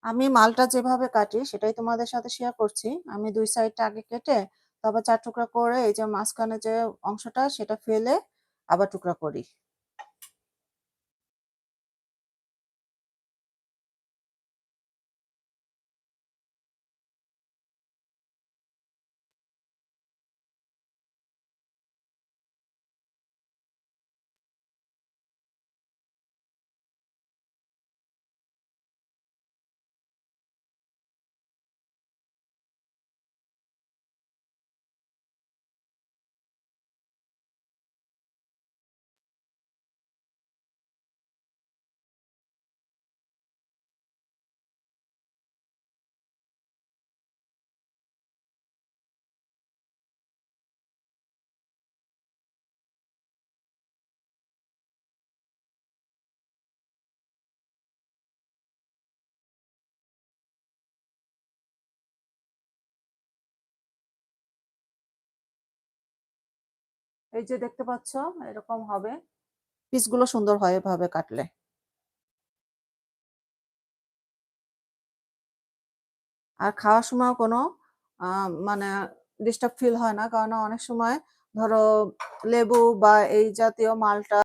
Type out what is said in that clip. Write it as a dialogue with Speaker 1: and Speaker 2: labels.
Speaker 1: আমি মালটা যেভাবে কাটি সেটাই তোমাদের সাথে শেয়ার করছি। আমি ২ সাইডটা আগে কেটে তারপর ৪ টুকরা করে এই যে মাঝখানে যে অংশটা সেটা ফেলে আবার টুকরা করি। এই যে দেখতে পাচ্ছ এরকম হবে। পিসগুলো সুন্দর হয় এভাবে কাটলে। আর খাওয়ার সময়ও কোনো মানে ডিস্টার্ব ফিল হয় না। কারণ অনেক সময় ধরো লেবু বা এই জাতীয় মালটা